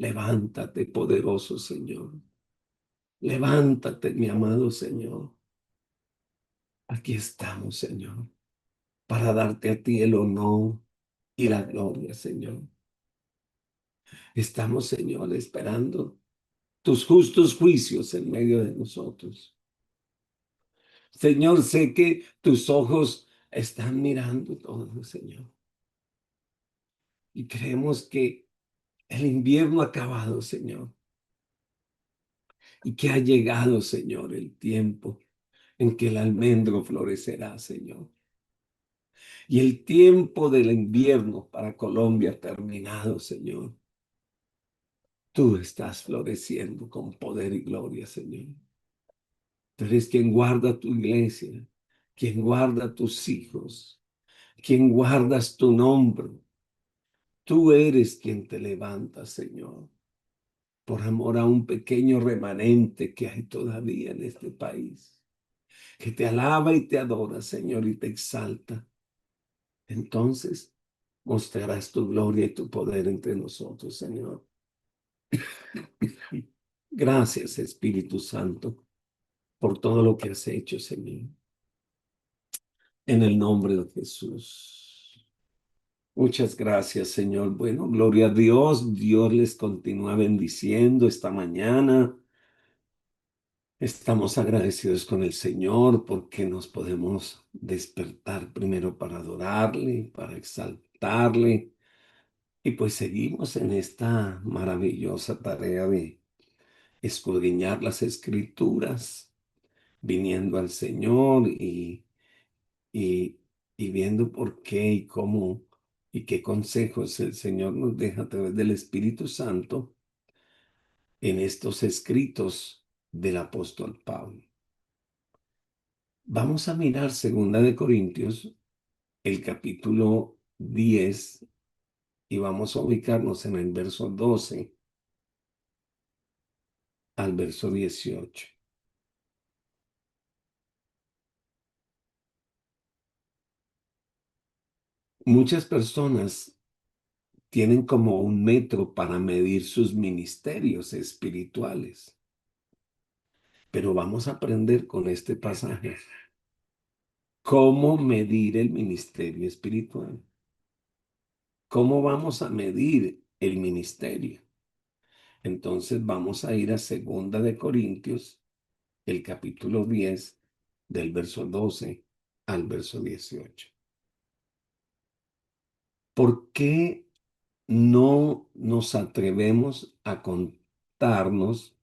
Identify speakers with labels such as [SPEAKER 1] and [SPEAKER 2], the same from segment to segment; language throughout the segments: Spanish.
[SPEAKER 1] Levántate, poderoso Señor. Levántate, mi amado Señor. Aquí estamos, Señor, para darte a ti el honor y la gloria, Señor. Estamos, Señor, esperando tus justos juicios en medio de nosotros. Señor, sé que tus ojos están mirando todo, Señor. Y creemos que el invierno ha acabado, Señor, y que ha llegado, Señor, el tiempo en que el almendro florecerá, Señor. Y el tiempo del invierno para Colombia ha terminado, Señor. Tú estás floreciendo con poder y gloria, Señor. Tú eres quien guarda tu iglesia, quien guarda tus hijos, quien guardas tu nombre. Tú eres quien te levanta, Señor, por amor a un pequeño remanente que hay todavía en este país, que te alaba y te adora, Señor, y te exalta. Entonces mostrarás tu gloria y tu poder entre nosotros, Señor. Gracias, Espíritu Santo, por todo lo que has hecho, Señor. En el nombre de Jesús. Muchas gracias, Señor. Bueno, gloria a Dios. Dios les continúa bendiciendo esta mañana. Estamos agradecidos con el Señor porque nos podemos despertar primero para adorarle, para exaltarle. Y pues seguimos en esta maravillosa tarea de escudriñar las Escrituras, viniendo al Señor y, y viendo por qué y cómo y qué consejos el Señor nos deja a través del Espíritu Santo en estos escritos del apóstol Pablo. Vamos a mirar Segunda de Corintios, el capítulo 10, y vamos a ubicarnos en el verso 12 al verso 18. Muchas personas tienen como un metro para medir sus ministerios espirituales, pero vamos a aprender con este pasaje cómo medir el ministerio espiritual. ¿Cómo vamos a medir el ministerio? Entonces vamos a ir a Segunda de Corintios, el capítulo 10, del verso 12 al verso 18. ¿Por qué no nos atrevemos a contarnos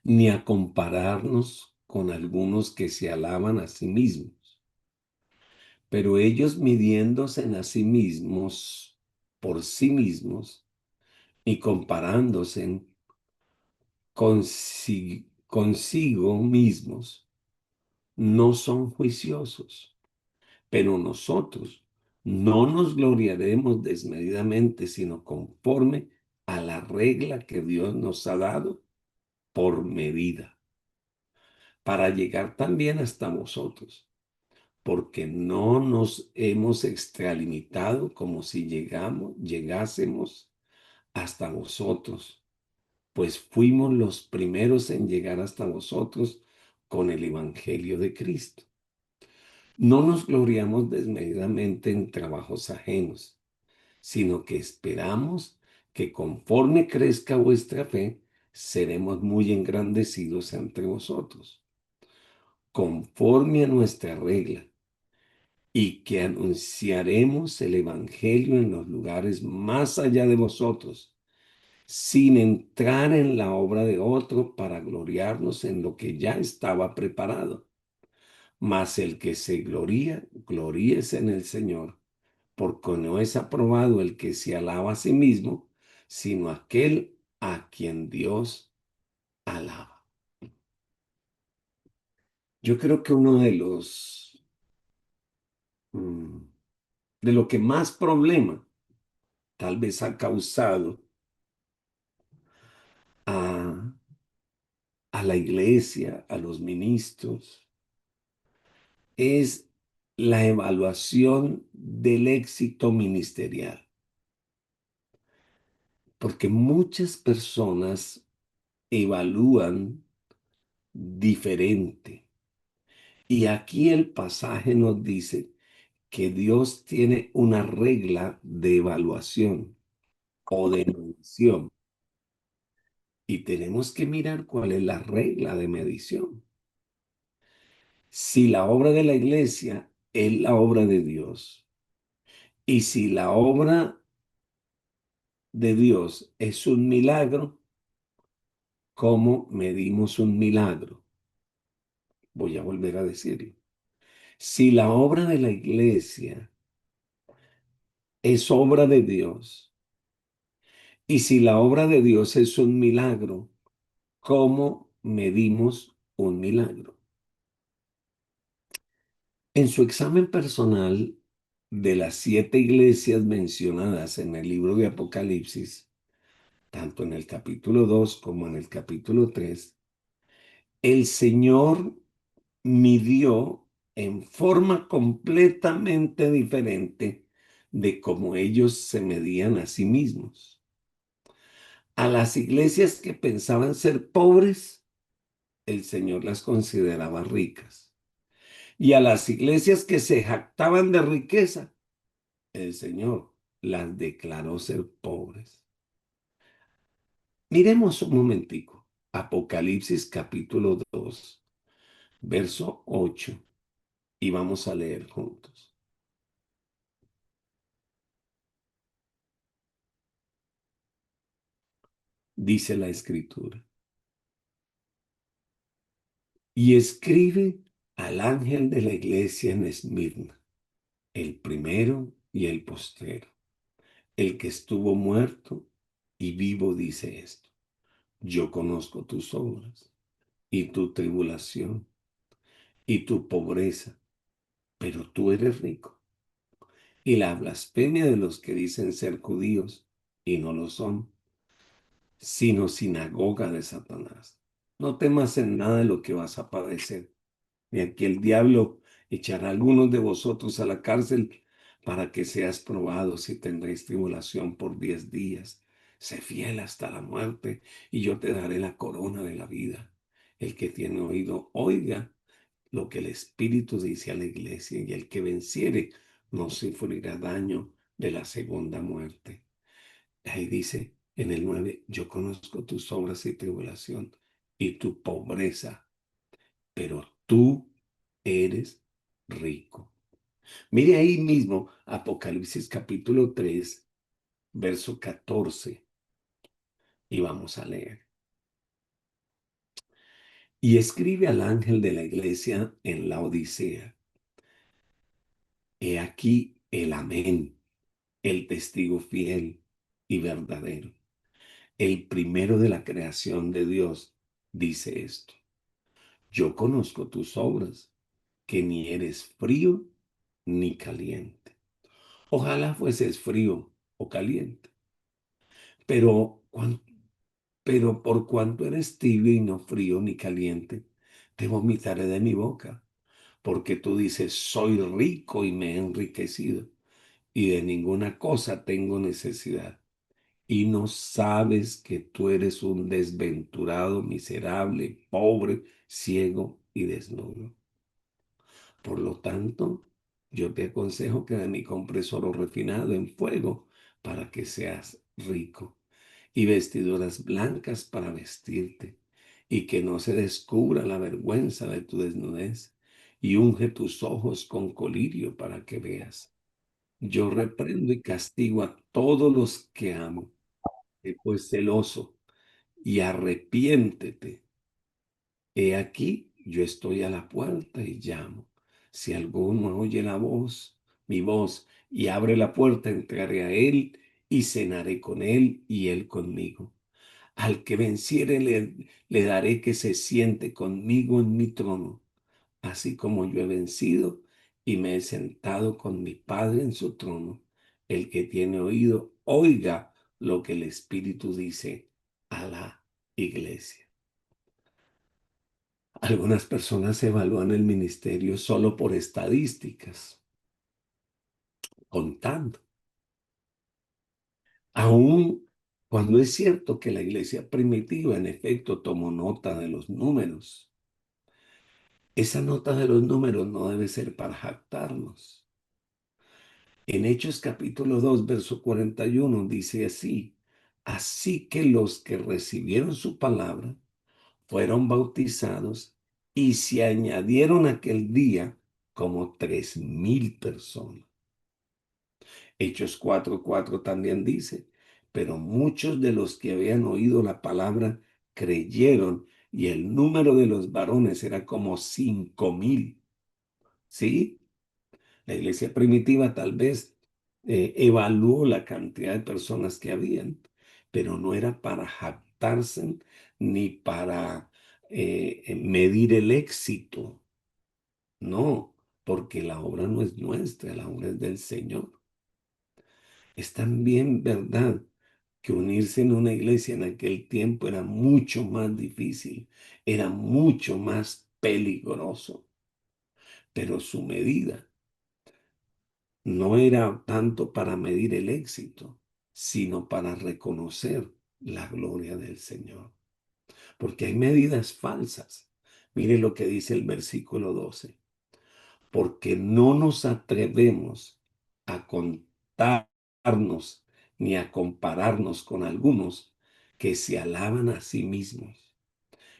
[SPEAKER 1] ni a compararnos con algunos que se alaban a sí mismos? Pero ellos midiéndose a sí mismos por sí mismos y comparándose consigo mismos, no son juiciosos. Pero nosotros no nos gloriaremos desmedidamente, sino conforme a la regla que Dios nos ha dado por medida, para llegar también hasta vosotros, porque no nos hemos extralimitado como si llegásemos hasta vosotros, pues fuimos los primeros en llegar hasta vosotros con el Evangelio de Cristo. No nos gloriamos desmedidamente en trabajos ajenos, sino que esperamos que conforme crezca vuestra fe, seremos muy engrandecidos entre vosotros, conforme a nuestra regla, y que anunciaremos el Evangelio en los lugares más allá de vosotros, sin entrar en la obra de otro para gloriarnos en lo que ya estaba preparado. Mas el que se gloría, gloríese en el Señor, porque no es aprobado el que se alaba a sí mismo, sino aquel a quien Dios alaba. Yo creo que uno mm, de lo que más problema tal vez ha causado a, a la iglesia, a los ministros, es la evaluación del éxito ministerial. porque muchas personas evalúan diferente. Y aquí el pasaje nos dice que Dios tiene una regla de evaluación o de medición. Y tenemos que mirar cuál es la regla de medición. Si la obra de la iglesia es la obra de Dios y si la obra de Dios es un milagro, ¿cómo medimos un milagro? Voy a volver a decirlo. Si la obra de la iglesia es obra de Dios y si la obra de Dios es un milagro, ¿cómo medimos un milagro? En su examen personal de las 7 iglesias mencionadas en el libro de Apocalipsis, tanto en el capítulo 2 como en el capítulo 3, el Señor midió en forma completamente diferente de cómo ellos se medían a sí mismos. A las iglesias que pensaban ser pobres, el Señor las consideraba ricas. Y a las iglesias que se jactaban de riqueza, el Señor las declaró ser pobres. Miremos un momentico. Apocalipsis capítulo 2, verso 8, y vamos a leer juntos. Dice la escritura. Y escribe al ángel de la iglesia en Esmirna, el primero y el postero, el que estuvo muerto y vivo dice esto. Yo conozco tus obras y tu tribulación y tu pobreza, pero tú eres rico. Y la blasfemia de los que dicen ser judíos y no lo son, sino sinagoga de Satanás. No temas en nada de lo que vas a padecer. Y aquí el diablo echará a algunos de vosotros a la cárcel para que seas probados y tendréis tribulación por 10 días. Sé fiel hasta la muerte y yo te daré la corona de la vida. El que tiene oído, oiga lo que el Espíritu dice a la iglesia, y el que venciere no sufrirá daño de la segunda muerte. Ahí dice en el 9, yo conozco tus obras y tribulación y tu pobreza, pero tú eres rico. Mire ahí mismo Apocalipsis capítulo 3, verso 14, y vamos a leer. Y escribe al ángel de la iglesia en la Odisea. He aquí el amén, el testigo fiel y verdadero, el primero de la creación de Dios, dice esto. Yo conozco tus obras, que ni eres frío ni caliente. Ojalá fueses frío o caliente, pero, pero por cuanto eres tibio y no frío ni caliente, te vomitaré de mi boca, porque tú dices, soy rico y me he enriquecido, y de ninguna cosa tengo necesidad. Y no sabes que tú eres un desventurado, miserable, pobre, ciego y desnudo. Por lo tanto, yo te aconsejo que de mí compres oro refinado en fuego para que seas rico y vestiduras blancas para vestirte y que no se descubra la vergüenza de tu desnudez y unge tus ojos con colirio para que veas. Yo reprendo y castigo a todos los que amo. Pues celoso y arrepiéntete. He aquí, yo estoy a la puerta y llamo. Si alguno oye mi voz, y abre la puerta, entraré a él y cenaré con él y él conmigo. Al que venciere le daré que se siente conmigo en mi trono, así como yo he vencido y me he sentado con mi Padre en su trono. El que tiene oído, oiga lo que el Espíritu dice a la iglesia. Algunas personas evalúan el ministerio solo por estadísticas, contando. Aún Cuando es cierto que la iglesia primitiva en efecto tomó nota de los números, esa nota de los números no debe ser para jactarnos. En Hechos capítulo 2, verso 41 dice así: así que los que recibieron su palabra fueron bautizados y se añadieron aquel día como 3,000 personas. Hechos 4:4 también dice: pero muchos de los que habían oído la palabra creyeron, y el número de los varones era como 5,000. ¿Sí? La iglesia primitiva tal vez evaluó la cantidad de personas que habían, pero no era para jactarse ni para medir el éxito. No, porque la obra no es nuestra, la obra es del Señor. Es también verdad que unirse en una iglesia en aquel tiempo era mucho más difícil, era mucho más peligroso, pero su medida no era tanto para medir el éxito, sino para reconocer la gloria del Señor. Porque hay medidas falsas. Mire lo que dice el versículo 12: porque no nos atrevemos a contarnos ni a compararnos con algunos que se alaban a sí mismos.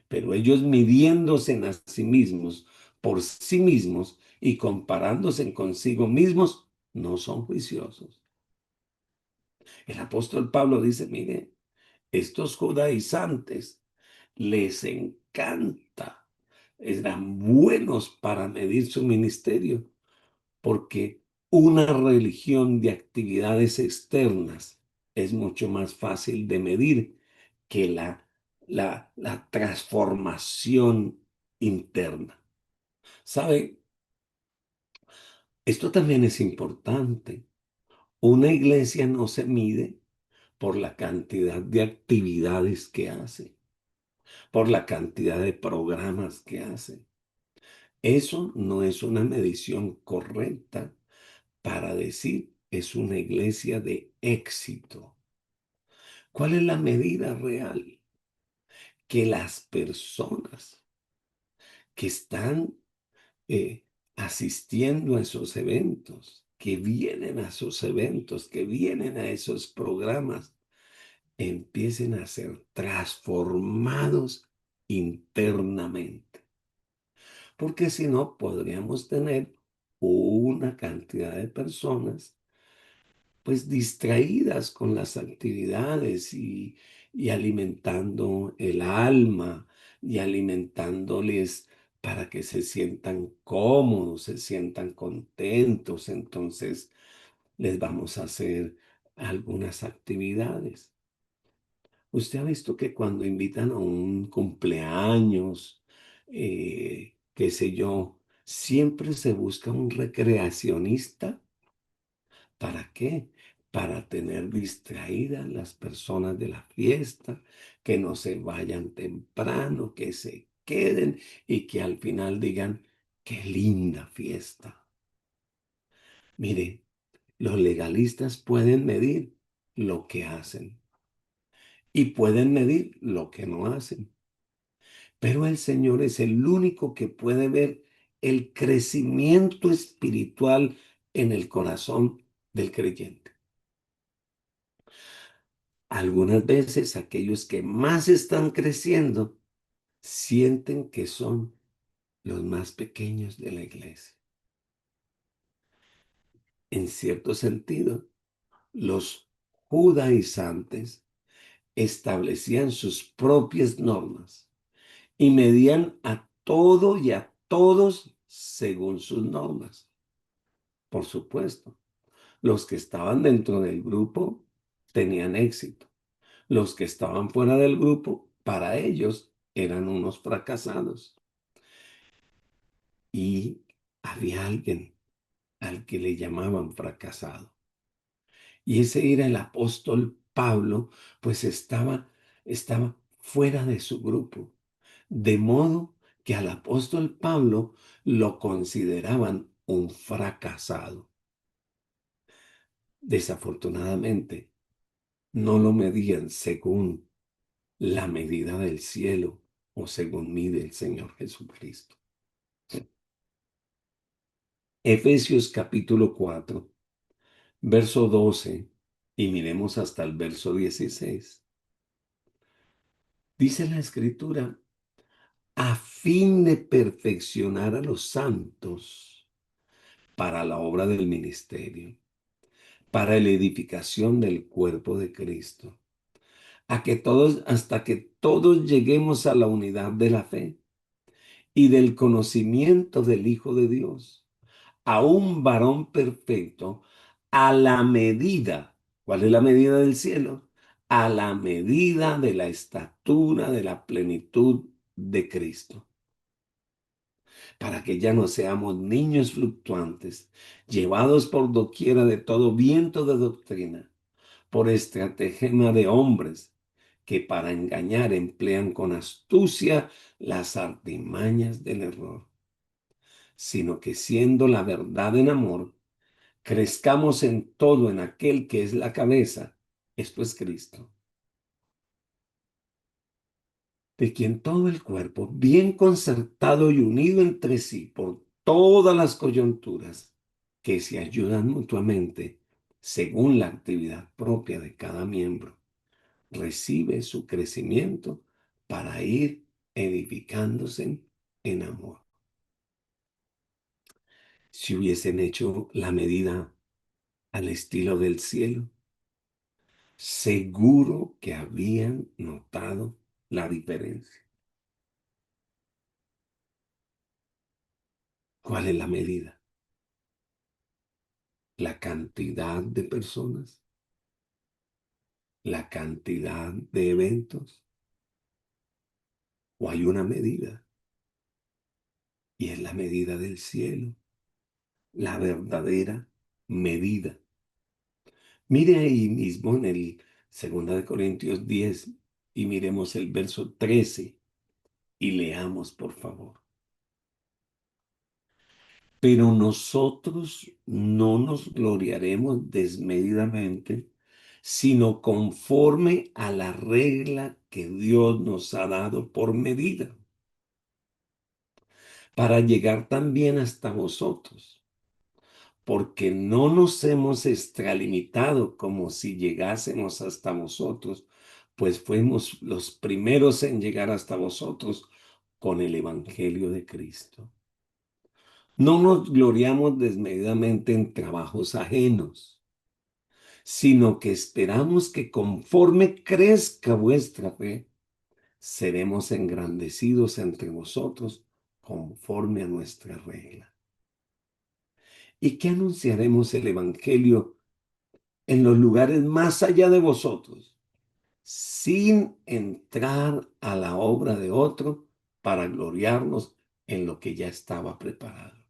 [SPEAKER 1] Pero ellos midiéndose a sí mismos, por sí mismos y comparándose consigo mismos, no son juiciosos. El apóstol Pablo dice: mire, estos judaizantes les encanta, eran buenos para medir su ministerio, porque una religión de actividades externas es mucho más fácil de medir que la transformación interna. ¿Sabe? Esto también es importante. Una iglesia no se mide por la cantidad de actividades que hace, por la cantidad de programas que hace. Eso no es una medición correcta para decir es una iglesia de éxito. ¿Cuál es la medida real? Que las personas que están eh, asistiendo a esos eventos, que vienen a esos eventos, que vienen a esos programas, empiecen a ser transformados internamente. Porque si no, podríamos tener una cantidad de personas pues distraídas con las actividades y alimentando el alma y alimentándoles para que se sientan cómodos, se sientan contentos. Entonces les vamos a hacer algunas actividades. Usted ha visto que cuando invitan a un cumpleaños, qué sé yo, siempre se busca un recreacionista. ¿Para qué? Para tener distraídas las personas de la fiesta, que no se vayan temprano, que se queden y que al final digan: qué linda fiesta. Mire, los legalistas pueden medir lo que hacen y pueden medir lo que no hacen, pero el Señor es el único que puede ver el crecimiento espiritual en el corazón del creyente. Algunas veces aquellos que más están creciendo sienten que son los más pequeños de la iglesia. En cierto sentido, los judaizantes establecían sus propias normas y medían a todo y a todos según sus normas. Por supuesto, los que estaban dentro del grupo tenían éxito. Los que estaban fuera del grupo, para ellos, eran unos fracasados. Y había alguien al que le llamaban fracasado. Y ese era el apóstol Pablo, pues estaba fuera de su grupo. De modo que al apóstol Pablo lo consideraban un fracasado. Desafortunadamente, no lo medían según la medida del cielo o según mide el Señor Jesucristo. Efesios capítulo 4, verso 12, y miremos hasta el verso 16. Dice la Escritura, a fin de perfeccionar a los santos para la obra del ministerio, para la edificación del cuerpo de Cristo, hasta que todos lleguemos a la unidad de la fe y del conocimiento del Hijo de Dios, a un varón perfecto, a la medida, ¿cuál es la medida del cielo? A la medida de la estatura de la plenitud de Cristo, para que ya no seamos niños fluctuantes, llevados por doquiera de todo viento de doctrina, por estratagema de hombres que para engañar emplean con astucia las artimañas del error, sino que siendo la verdad en amor, crezcamos en todo en aquel que es la cabeza, esto es Cristo, de quien todo el cuerpo, bien concertado y unido entre sí por todas las coyunturas que se ayudan mutuamente según la actividad propia de cada miembro, recibe su crecimiento para ir edificándose en amor. Si hubiesen hecho la medida al estilo del cielo, seguro que habían notado la diferencia. ¿Cuál es la medida? La cantidad de personas, la cantidad de eventos, o hay una medida, y es la medida del cielo, la verdadera medida. Mire ahí mismo en el 2 Corintios 10 y miremos el verso 13 y leamos, por favor. Pero nosotros no nos gloriaremos desmedidamente, sino conforme a la regla que Dios nos ha dado por medida, para llegar también hasta vosotros, porque no nos hemos extralimitado como si llegásemos hasta vosotros, pues fuimos los primeros en llegar hasta vosotros con el Evangelio de Cristo. No nos gloriamos desmedidamente en trabajos ajenos, sino que esperamos que conforme crezca vuestra fe, seremos engrandecidos entre vosotros conforme a nuestra regla. ¿Y qué anunciaremos el Evangelio en los lugares más allá de vosotros, sin entrar a la obra de otro para gloriarnos en lo que ya estaba preparado?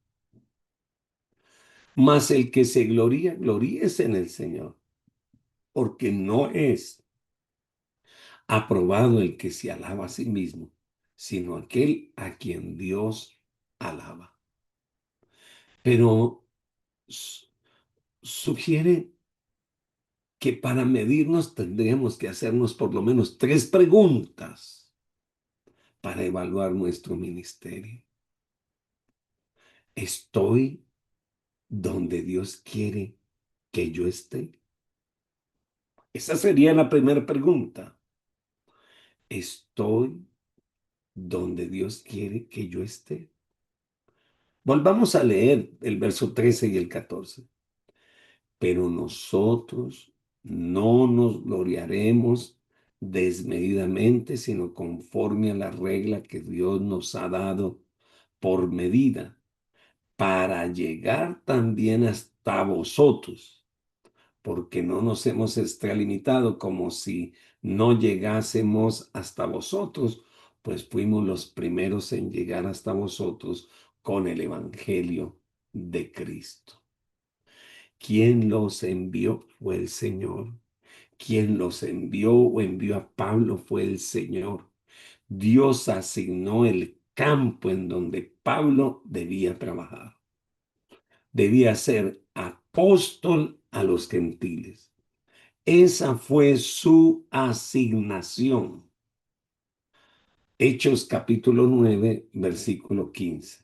[SPEAKER 1] Mas el que se gloría, gloríese en el Señor, porque no es aprobado el que se alaba a sí mismo, sino aquel a quien Dios alaba. Pero sugiere que para medirnos tendríamos que hacernos por lo menos 3 preguntas para evaluar nuestro ministerio. ¿Estoy donde Dios quiere que yo esté? Esa sería la primera pregunta. ¿Estoy donde Dios quiere que yo esté? Volvamos a leer el verso 13 y el 14. Pero nosotros no nos gloriaremos desmedidamente, sino conforme a la regla que Dios nos ha dado por medida, para llegar también hasta vosotros, porque no nos hemos extralimitado como si no llegásemos hasta vosotros, pues fuimos los primeros en llegar hasta vosotros con el Evangelio de Cristo. Quien los envió fue el Señor. Quien los envió o envió a Pablo fue el Señor. Dios asignó el campo en donde Pablo debía trabajar. Debía ser apóstol a los gentiles, Esa fue su asignación. Hechos capítulo 9, versículo 15.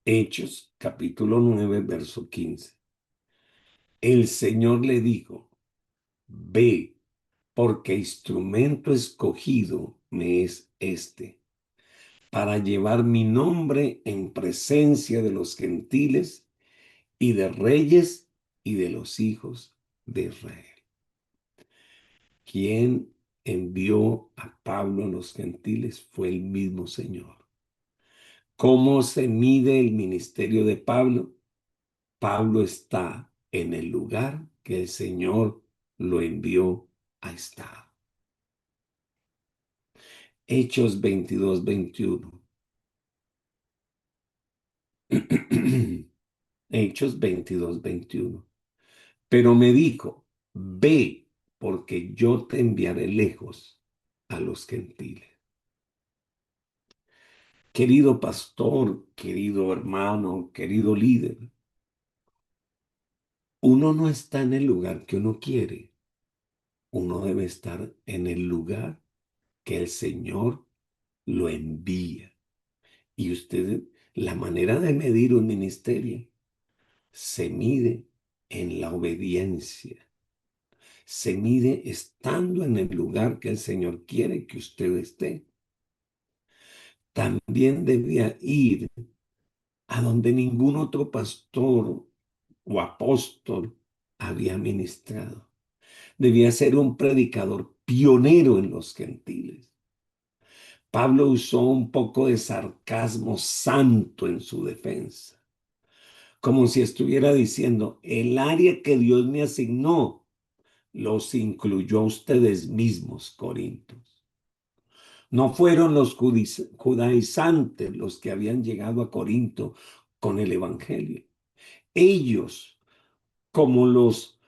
[SPEAKER 1] Hechos capítulo 9, verso 15. El Señor le dijo, ve, porque instrumento escogido me es este, para llevar mi nombre en presencia de los gentiles y de reyes y de los hijos de Israel. Quien envió a Pablo a los gentiles fue el mismo Señor. ¿Cómo se mide el ministerio de Pablo? Pablo está en el lugar que el Señor lo envió a estar. Hechos 22, 21. Hechos 22, 21. Pero me dijo, ve, porque yo te enviaré lejos a los gentiles. Querido pastor, querido hermano, querido líder, uno no está en el lugar que uno quiere. Uno debe estar en el lugar que el Señor lo envía. Y usted, la manera de medir un ministerio se mide en la obediencia. Se mide estando en el lugar que el Señor quiere que usted esté. También debía ir a donde ningún otro pastor o apóstol había ministrado. Debía ser un predicador pionero en los gentiles. Pablo usó un poco de sarcasmo santo en su defensa, como si estuviera diciendo, el área que Dios me asignó los incluyó a ustedes mismos, Corintios. No fueron los judaizantes los que habían llegado a Corinto con el Evangelio. Ellos, como los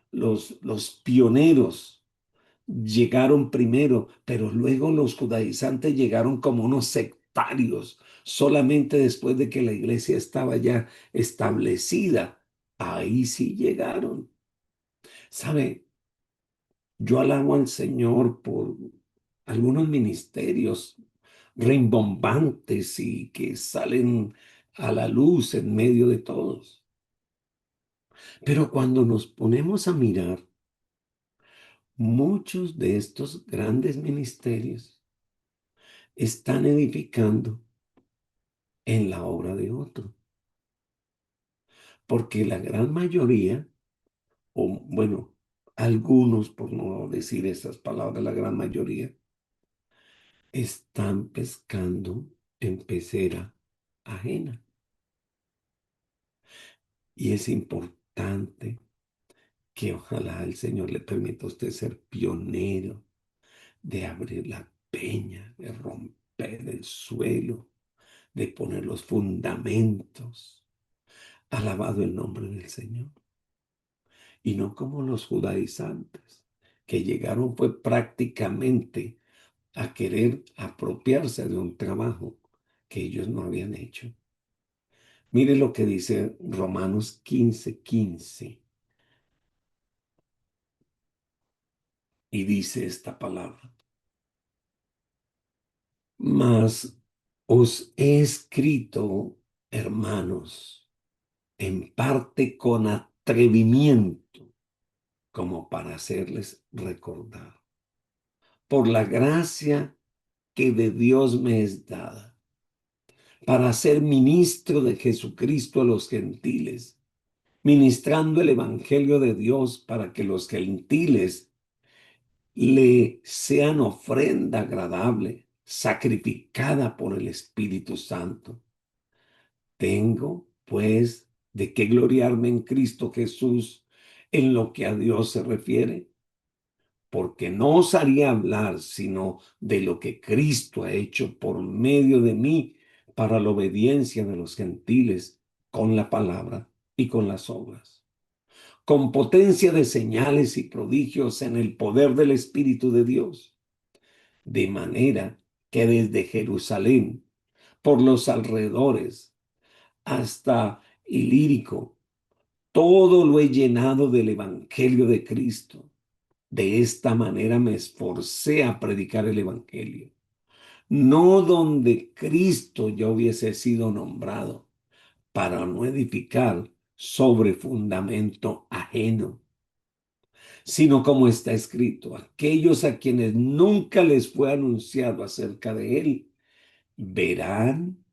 [SPEAKER 1] pioneros, llegaron primero, pero luego los judaizantes llegaron como unos sectarios, solamente después de que la iglesia estaba ya establecida. Ahí sí llegaron. ¿Sabe? Yo alabo al Señor por algunos ministerios rimbombantes y que salen a la luz en medio de todos. Pero cuando nos ponemos a mirar, muchos de estos grandes ministerios están edificando en la obra de otro, porque la gran mayoría, o bueno, algunos, por no decir esas palabras, la gran mayoría, están pescando en pecera ajena. Y es importante que ojalá el Señor le permita a usted ser pionero de abrir la peña, de romper el suelo, de poner los fundamentos. Alabado el nombre del Señor. Y no como los judaizantes, que llegaron fue prácticamente a querer apropiarse de un trabajo que ellos no habían hecho. Mire lo que dice Romanos 15, 15. Y dice esta palabra. Mas os he escrito, hermanos, en parte con atrevimiento, como para hacerles recordar, por la gracia que de Dios me es dada, para ser ministro de Jesucristo a los gentiles, ministrando el Evangelio de Dios para que los gentiles le sean ofrenda agradable, sacrificada por el Espíritu Santo. Tengo, pues, de qué gloriarme en Cristo Jesús en lo que a Dios se refiere, porque no osaría hablar sino de lo que Cristo ha hecho por medio de mí para la obediencia de los gentiles con la palabra y con las obras, con potencia de señales y prodigios en el poder del Espíritu de Dios, de manera que desde Jerusalén, por los alrededores, hasta Ilírico, Todo lo he llenado del Evangelio de Cristo. De esta manera me esforcé a predicar el Evangelio. No donde Cristo ya hubiese sido nombrado, para no edificar sobre fundamento ajeno, sino como está escrito, aquellos a quienes nunca les fue anunciado acerca de él, verán,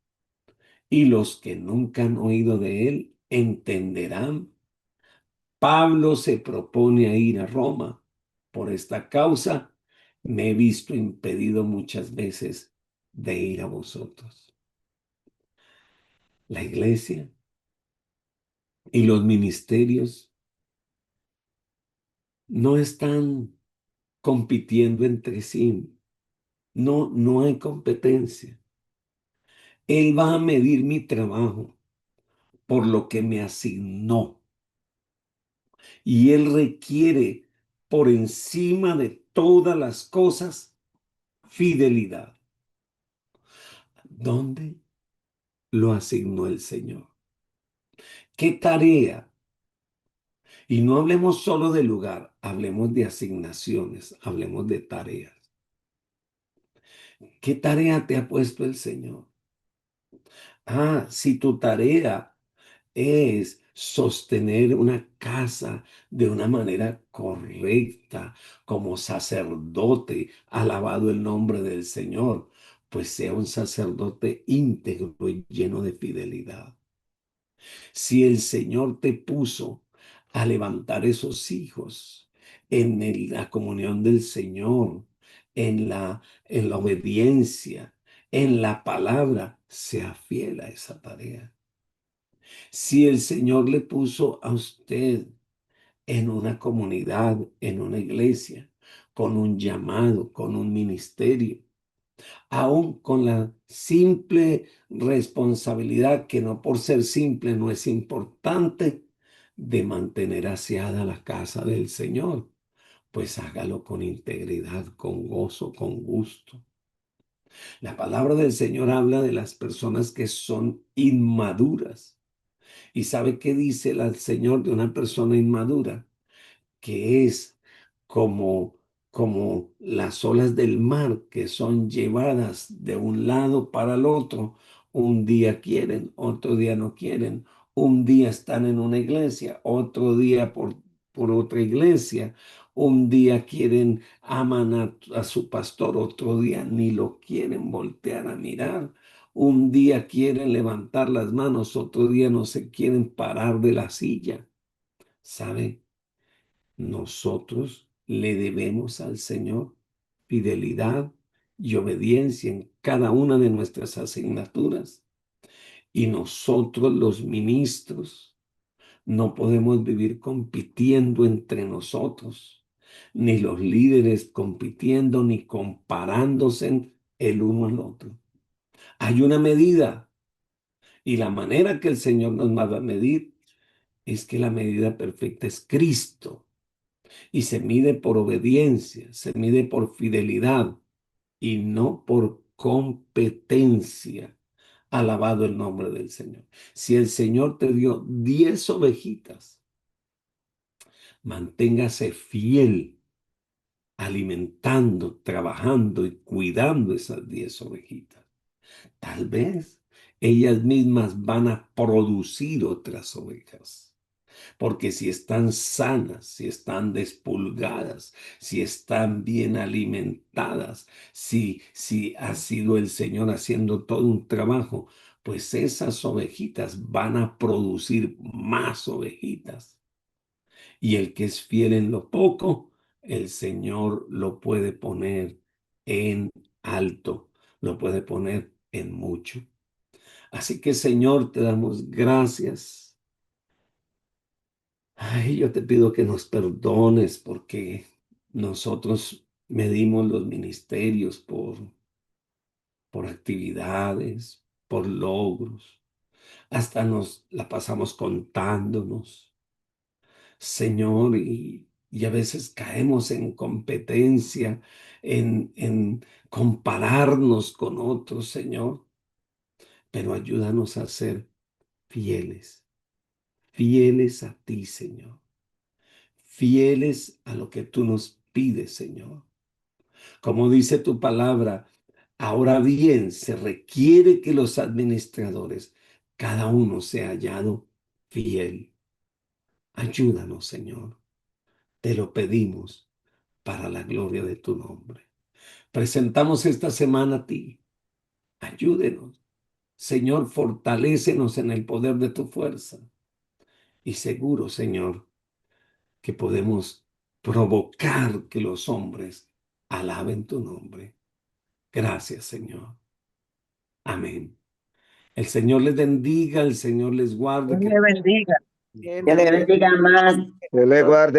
[SPEAKER 1] y los que nunca han oído de él, entenderán. Pablo se propone a ir a Roma. Por esta causa me he visto impedido muchas veces de ir a vosotros. La iglesia y los ministerios no están compitiendo entre sí. No, no hay competencia. Él va a medir mi trabajo por lo que me asignó. Y Él requiere por encima de todas las cosas fidelidad. ¿Dónde lo asignó el Señor? ¿Qué tarea? Y no hablemos solo de lugar, hablemos de asignaciones, hablemos de tareas. ¿Qué tarea te ha puesto el Señor? Ah, si tu tarea es sostener una casa de una manera correcta, como sacerdote, alabado el nombre del Señor, pues sea un sacerdote íntegro y lleno de fidelidad. Si el Señor te puso a levantar esos hijos la comunión del Señor, en la obediencia, en la palabra, sea fiel a esa tarea. Si el Señor le puso a usted en una comunidad, en una iglesia, con un llamado, con un ministerio, aún con la simple responsabilidad, que no por ser simple no es importante, de mantener aseada la casa del Señor, pues hágalo con integridad, con gozo, con gusto. La palabra del Señor habla de las personas que son inmaduras. ¿Y sabe qué dice el Señor de una persona inmadura? Que es como, como las olas del mar que son llevadas de un lado para el otro. Un día quieren, otro día no quieren. Un día están en una iglesia, otro día por otra iglesia. Un día quieren, aman a su pastor, otro día ni lo quieren voltear a mirar. Un día quieren levantar las manos, otro día no se quieren parar de la silla. ¿Sabe? Nosotros le debemos al Señor fidelidad y obediencia en cada una de nuestras asignaturas. Y nosotros los ministros no podemos vivir compitiendo entre nosotros, ni los líderes compitiendo, ni comparándose el uno al otro. Hay una medida, y la manera que el Señor nos va a medir es que la medida perfecta es Cristo. Y se mide por obediencia, se mide por fidelidad y no por competencia. Alabado el nombre del Señor. Si el Señor te dio 10 ovejitas, manténgase fiel, alimentando, trabajando y cuidando esas 10 ovejitas. Tal vez ellas mismas van a producir otras ovejas. Porque si están sanas, si están despulgadas, si están bien alimentadas, si ha sido el Señor haciendo todo un trabajo, pues esas ovejitas van a producir más ovejitas. Y el que es fiel en lo poco, el Señor lo puede poner en alto, lo puede poner en mucho. Así que, Señor, te damos gracias. Ay, yo te pido que nos perdones porque nosotros medimos los ministerios por actividades, por logros. Hasta nos la pasamos contándonos, Señor, y a veces caemos en competencia, en compararnos con otros, Señor. Pero ayúdanos a ser fieles, fieles a ti, Señor, fieles a lo que tú nos pides, Señor. Como dice tu palabra, ahora bien, se requiere que los administradores, cada uno sea hallado fiel. Ayúdanos, Señor. Te lo pedimos para la gloria de tu nombre. Presentamos esta semana a ti. Ayúdenos. Señor, fortalécenos en el poder de tu fuerza. Y seguro, Señor, que podemos provocar que los hombres alaben tu nombre. Gracias, Señor. Amén. El Señor les bendiga, el Señor les guarde.
[SPEAKER 2] Dios
[SPEAKER 1] Que
[SPEAKER 2] le bendiga.
[SPEAKER 3] Bien,
[SPEAKER 4] Dios le
[SPEAKER 3] amén.
[SPEAKER 4] bendiga más.
[SPEAKER 5] Que le guarde.